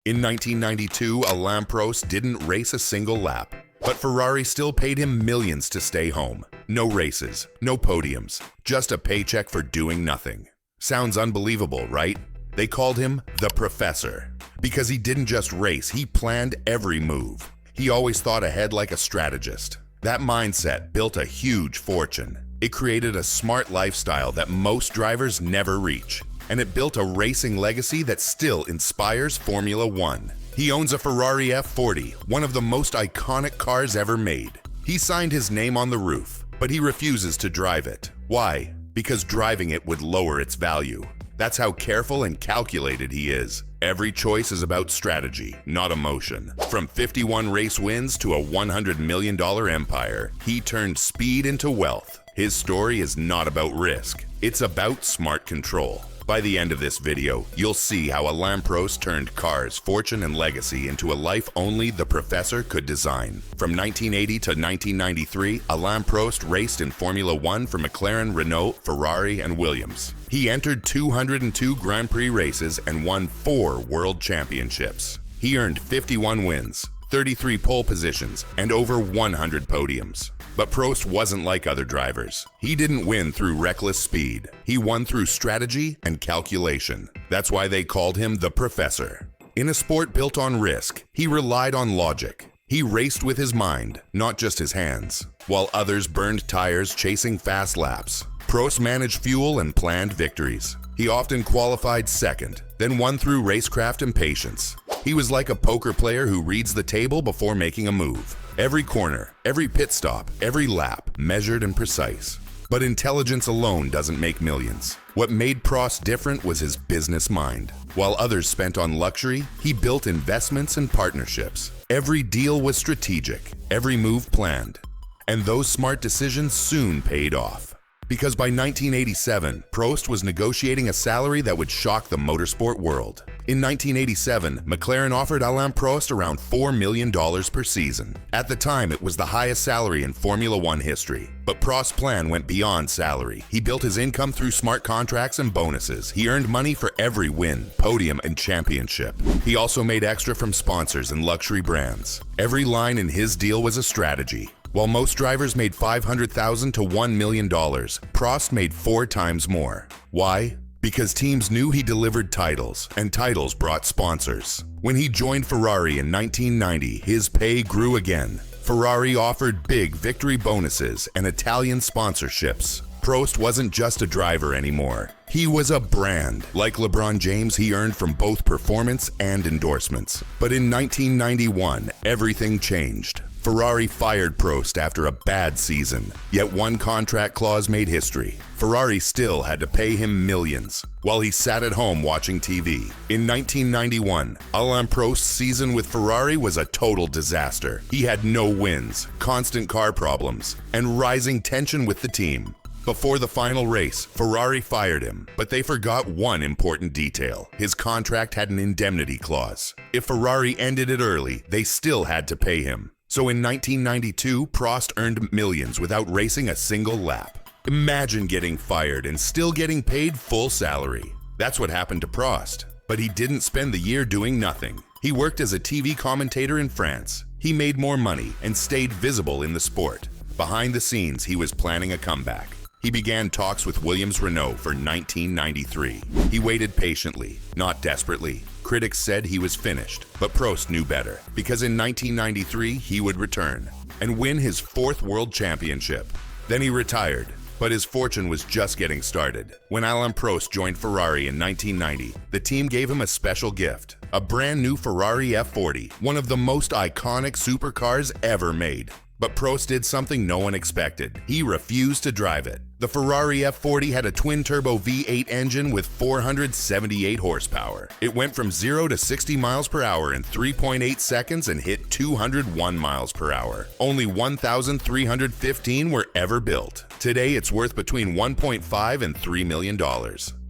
In 1992, Alain Prost didn't race a single lap, but Ferrari still paid him millions to stay home. No races, no podiums, just a paycheck for doing nothing. Sounds unbelievable, right? They called him the Professor because he didn't just race, he planned every move. He always thought ahead like a strategist. That mindset built a huge fortune. It created a smart lifestyle that most drivers never reach. And it built a racing legacy that still inspires Formula One. He owns a Ferrari F40, one of the most iconic cars ever made. He signed his name on the roof, but he refuses to drive it. Why? Because driving it would lower its value. That's how careful and calculated he is. Every choice is about strategy, not emotion. From 51 race wins to a $100 million empire, he turned speed into wealth. His story is not about risk, it's about smart control. By the end of this video, you'll see how Alain Prost turned cars, fortune, and legacy into a life only the Professor could design. From 1980 to 1993, Alain Prost raced in Formula One for McLaren, Renault, Ferrari, and Williams. He entered 202 Grand Prix races and won 4 World Championships. He earned 51 wins, 33 pole positions, and over 100 podiums. But Prost wasn't like other drivers. He didn't win through reckless speed. He won through strategy and calculation. That's why they called him the Professor. In a sport built on risk, he relied on logic. He raced with his mind, not just his hands. While others burned tires chasing fast laps, Prost managed fuel and planned victories. He often qualified second, then won through racecraft and patience. He was like a poker player who reads the table before making a move. Every corner, every pit stop, every lap, measured and precise. But intelligence alone doesn't make millions. What made Prost different was his business mind. While others spent on luxury, he built investments and partnerships. Every deal was strategic, every move planned. And those smart decisions soon paid off. Because by 1987, Prost was negotiating a salary that would shock the motorsport world. In 1987, McLaren offered Alain Prost around $4 million per season. At the time, it was the highest salary in Formula One history. But Prost's plan went beyond salary. He built his income through smart contracts and bonuses. He earned money for every win, podium, and championship. He also made extra from sponsors and luxury brands. Every line in his deal was a strategy. While most drivers made $500,000 to $1 million, Prost made 4 times more. Why? Because teams knew he delivered titles, and titles brought sponsors. When he joined Ferrari in 1990, his pay grew again. Ferrari offered big victory bonuses and Italian sponsorships. Prost wasn't just a driver anymore. He was a brand. Like LeBron James, he earned from both performance and endorsements. But in 1991, everything changed. Ferrari fired Prost after a bad season, yet one contract clause made history. Ferrari still had to pay him millions, while he sat at home watching TV. In 1991, Alain Prost's season with Ferrari was a total disaster. He had no wins, constant car problems, and rising tension with the team. Before the final race, Ferrari fired him, but they forgot one important detail. His contract had an indemnity clause. If Ferrari ended it early, they still had to pay him. So in 1992, Prost earned millions without racing a single lap. Imagine getting fired and still getting paid full salary. That's what happened to Prost. But he didn't spend the year doing nothing. He worked as a TV commentator in France. He made more money and stayed visible in the sport. Behind the scenes, he was planning a comeback. He began talks with Williams Renault for 1993. He waited patiently, not desperately. Critics said he was finished, but Prost knew better, because in 1993 he would return and win his 4th World Championship. Then he retired, but his fortune was just getting started. When Alain Prost joined Ferrari in 1990, the team gave him a special gift, a brand new Ferrari F40, one of the most iconic supercars ever made. But Prost did something no one expected. He refused to drive it. The Ferrari F40 had a twin-turbo V8 engine with 478 horsepower. It went from 0 to 60 miles per hour in 3.8 seconds and hit 201 miles per hour. Only 1,315 were ever built. Today, it's worth between $1.5 and $3 million.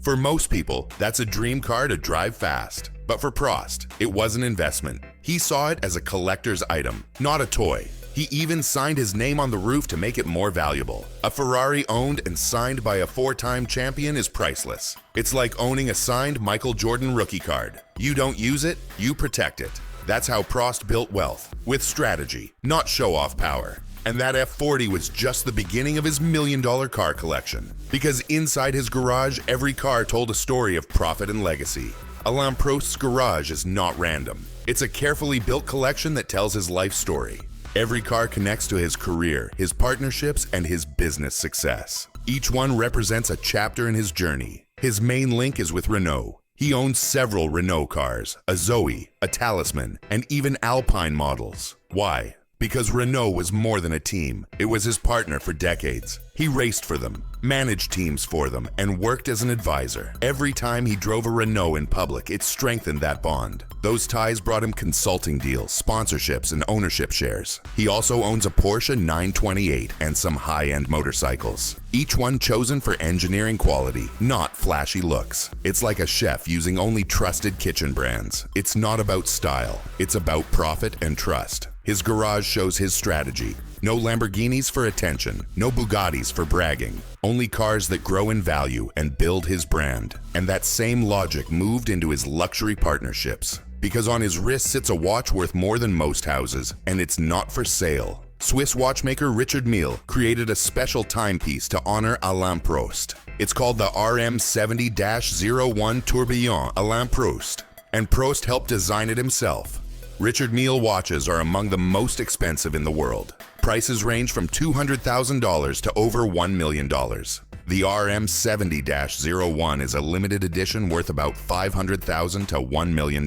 For most people, that's a dream car to drive fast. But for Prost, it was an investment. He saw it as a collector's item, not a toy. He even signed his name on the roof to make it more valuable. A Ferrari owned and signed by a 4-time champion is priceless. It's like owning a signed Michael Jordan rookie card. You don't use it, you protect it. That's how Prost built wealth, with strategy, not show-off power. And that F40 was just the beginning of his $1 million car collection. Because inside his garage, every car told a story of profit and legacy. Alain Prost's garage is not random. It's a carefully built collection that tells his life story. Every car connects to his career, his partnerships, and his business success. Each one represents a chapter in his journey. His main link is with Renault. He owns several Renault cars, a Zoe, a Talisman, and even Alpine models. Why? Because Renault was more than a team. It was his partner for decades. He raced for them, managed teams for them, and worked as an advisor. Every time he drove a Renault in public, it strengthened that bond. Those ties brought him consulting deals, sponsorships, and ownership shares. He also owns a Porsche 928 and some high-end motorcycles. Each one chosen for engineering quality, not flashy looks. It's like a chef using only trusted kitchen brands. It's not about style, it's about profit and trust. His garage shows his strategy. No Lamborghinis for attention, no Bugattis for bragging. Only cars that grow in value and build his brand. And that same logic moved into his luxury partnerships. Because on his wrist sits a watch worth more than most houses, and it's not for sale. Swiss watchmaker Richard Mille created a special timepiece to honor Alain Prost. It's called the RM70-01 Tourbillon Alain Prost, and Prost helped design it himself. Richard Mille watches are among the most expensive in the world. Prices range from $200,000 to over $1 million. The RM70-01 is a limited edition worth about $500,000 to $1 million.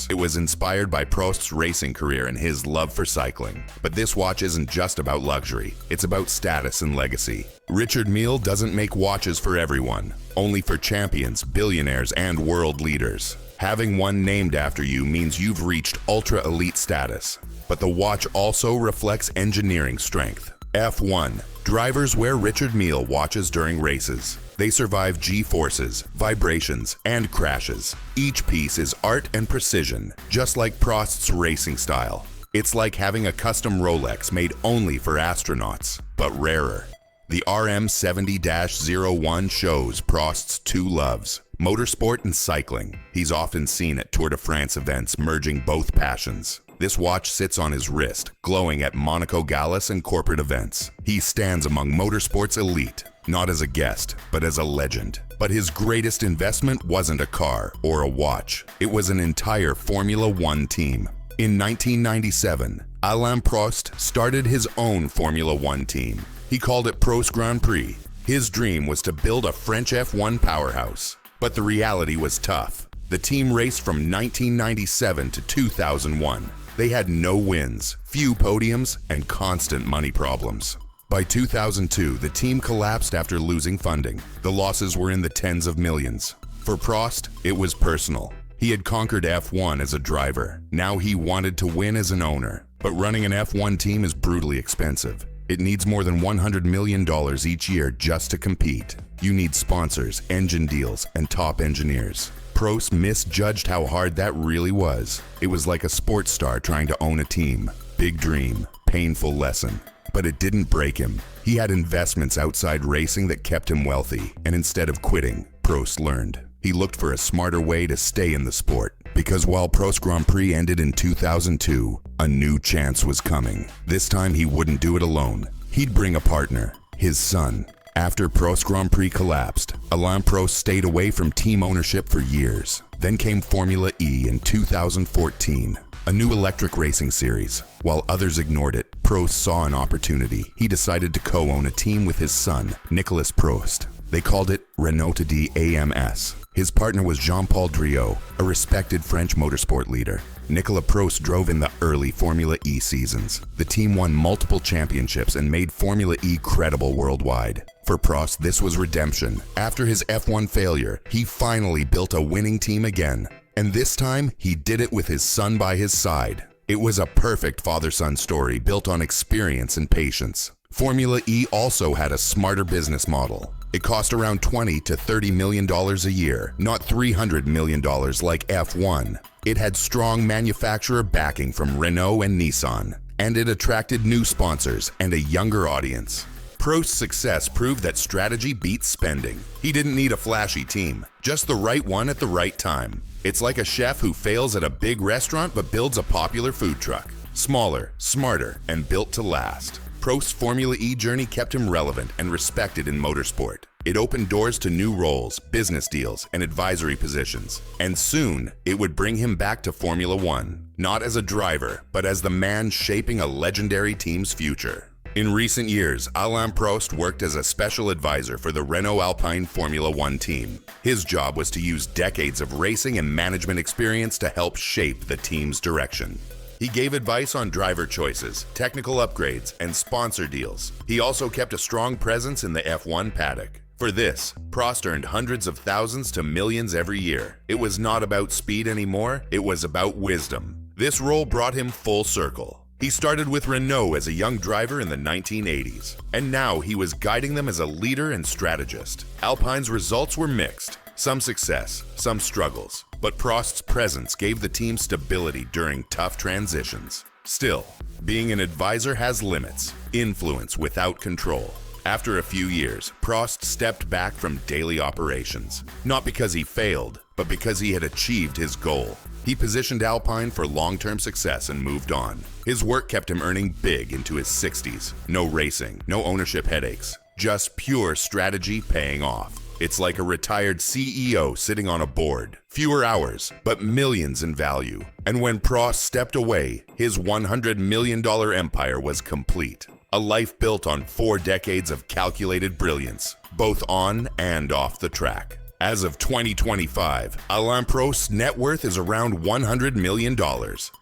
It was inspired by Prost's racing career and his love for cycling. But this watch isn't just about luxury, it's about status and legacy. Richard Mille doesn't make watches for everyone, only for champions, billionaires, and world leaders. Having one named after you means you've reached ultra-elite status. But the watch also reflects engineering strength. F1. Drivers wear Richard Mille watches during races. They survive G-forces, vibrations, and crashes. Each piece is art and precision, just like Prost's racing style. It's like having a custom Rolex made only for astronauts, but rarer. The RM70-01 shows Prost's two loves, motorsport and cycling. He's often seen at Tour de France events merging both passions. This watch sits on his wrist, glowing at Monaco galas and corporate events. He stands among motorsport's elite, not as a guest, but as a legend. But his greatest investment wasn't a car or a watch. It was an entire Formula One team. In 1997, Alain Prost started his own Formula One team. He called it Prost Grand Prix. His dream was to build a French F1 powerhouse. But the reality was tough. The team raced from 1997 to 2001. They had no wins, few podiums, and constant money problems. By 2002, the team collapsed after losing funding. The losses were in the tens of millions. For Prost, it was personal. He had conquered F1 as a driver. Now he wanted to win as an owner. But running an F1 team is brutally expensive. It needs more than $100 million each year just to compete. You need sponsors, engine deals, and top engineers. Prost misjudged how hard that really was. It was like a sports star trying to own a team. Big dream, painful lesson. But it didn't break him. He had investments outside racing that kept him wealthy. And instead of quitting, Prost learned. He looked for a smarter way to stay in the sport. Because while Prost Grand Prix ended in 2002, a new chance was coming. This time he wouldn't do it alone. He'd bring a partner, his son. After Prost Grand Prix collapsed, Alain Prost stayed away from team ownership for years. Then came Formula E in 2014, a new electric racing series. While others ignored it, Prost saw an opportunity. He decided to co-own a team with his son, Nicolas Prost. They called it Renault de AMS. His partner was Jean-Paul Driot, a respected French motorsport leader. Nicolas Prost drove in the early Formula E seasons. The team won multiple championships and made Formula E credible worldwide. For Prost, this was redemption. After his F1 failure, he finally built a winning team again. And this time, he did it with his son by his side. It was a perfect father-son story built on experience and patience. Formula E also had a smarter business model. It cost around $20 to $30 million a year, not $300 million like F1. It had strong manufacturer backing from Renault and Nissan. and it attracted new sponsors and a younger audience. Prost's success proved that strategy beats spending. He didn't need a flashy team, just the right one at the right time. It's like a chef who fails at a big restaurant but builds a popular food truck. Smaller, smarter, and built to last. Prost's Formula E journey kept him relevant and respected in motorsport. It opened doors to new roles, business deals, and advisory positions. And soon, it would bring him back to Formula One, not as a driver, but as the man shaping a legendary team's future. In recent years, Alain Prost worked as a special advisor for the Renault Alpine Formula One team. His job was to use decades of racing and management experience to help shape the team's direction. He gave advice on driver choices, technical upgrades, and sponsor deals. He also kept a strong presence in the F1 paddock. For this, Prost earned hundreds of thousands to millions every year. It was not about speed anymore, it was about wisdom. This role brought him full circle. He started with Renault as a young driver in the 1980s, and now he was guiding them as a leader and strategist. Alpine's results were mixed. Some success, some struggles, but Prost's presence gave the team stability during tough transitions. Still, being an advisor has limits, influence without control. After a few years, Prost stepped back from daily operations, not because he failed, but because he had achieved his goal. He positioned Alpine for long-term success and moved on. His work kept him earning big into his 60s. No racing, no ownership headaches, just pure strategy paying off. It's like a retired CEO sitting on a board. Fewer hours, but millions in value. And when Prost stepped away, his $100 million empire was complete. A life built on 4 decades of calculated brilliance, both on and off the track. As of 2025, Alain Prost's net worth is around $100 million.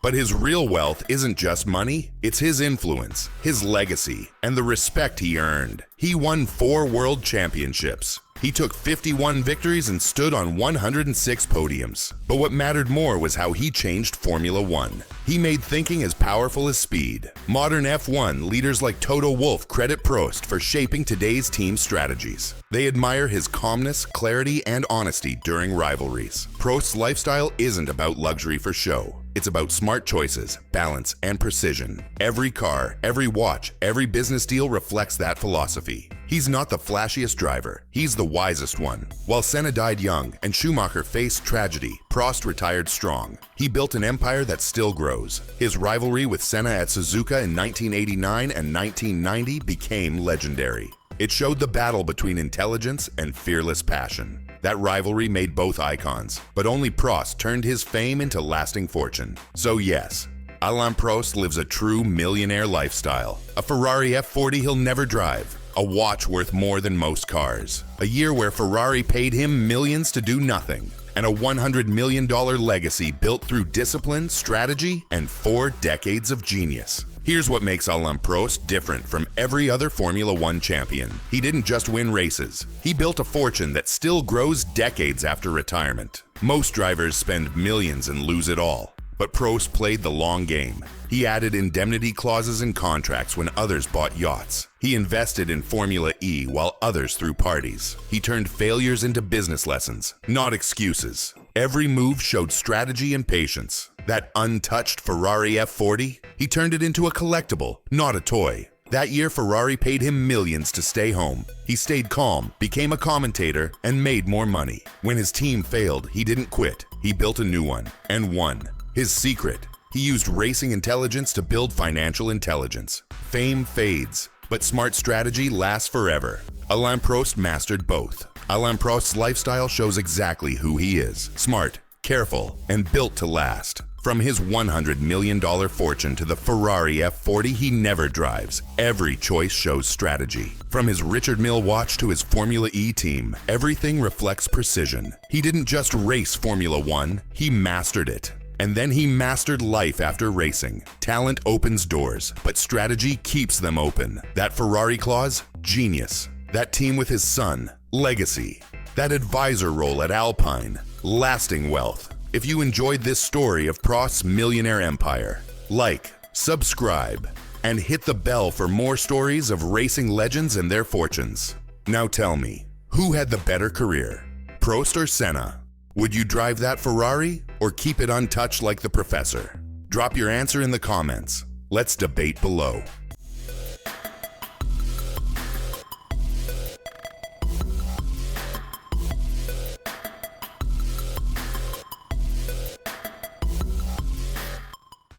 But his real wealth isn't just money, it's his influence, his legacy, and the respect he earned. He won 4 world championships. He took 51 victories and stood on 106 podiums. But what mattered more was how he changed Formula One. He made thinking as powerful as speed. Modern F1 leaders like Toto Wolff credit Prost for shaping today's team strategies. They admire his calmness, clarity, and honesty during rivalries. Prost's lifestyle isn't about luxury for show. It's about smart choices, balance, and precision. Every car, every watch, every business deal reflects that philosophy. He's not the flashiest driver, he's the wisest one. While Senna died young and Schumacher faced tragedy, Prost retired strong. He built an empire that still grows. His rivalry with Senna at Suzuka in 1989 and 1990 became legendary. It showed the battle between intelligence and fearless passion. That rivalry made both icons, but only Prost turned his fame into lasting fortune. So yes, Alain Prost lives a true millionaire lifestyle. A Ferrari F40 he'll never drive. A watch worth more than most cars. A year where Ferrari paid him millions to do nothing. And a $100 million legacy built through discipline, strategy, and 4 decades of genius. Here's what makes Alain Prost different from every other Formula One champion. He didn't just win races. He built a fortune that still grows decades after retirement. Most drivers spend millions and lose it all. But Prost played the long game. He added indemnity clauses in contracts when others bought yachts. He invested in Formula E while others threw parties. He turned failures into business lessons, not excuses. Every move showed strategy and patience. That untouched Ferrari F40, he turned it into a collectible, not a toy. That year, Ferrari paid him millions to stay home. He stayed calm, became a commentator, and made more money. When his team failed, he didn't quit. He built a new one, and won. His secret: he used racing intelligence to build financial intelligence. Fame fades, but smart strategy lasts forever. Alain Prost mastered both. Alain Prost's lifestyle shows exactly who he is: smart, careful, and built to last. From his $100 million fortune to the Ferrari F40 he never drives, every choice shows strategy. From his Richard Mille watch to his Formula E team, everything reflects precision. He didn't just race Formula One, he mastered it. And then he mastered life after racing. Talent opens doors, but strategy keeps them open. That Ferrari clause? Genius. That team with his son? Legacy. That advisor role at Alpine? Lasting wealth. If you enjoyed this story of Prost's millionaire empire, like, subscribe, and hit the bell for more stories of racing legends and their fortunes. Now tell me, who had the better career, Prost or Senna? Would you drive that Ferrari or keep it untouched like the professor? Drop your answer in the comments. Let's debate below.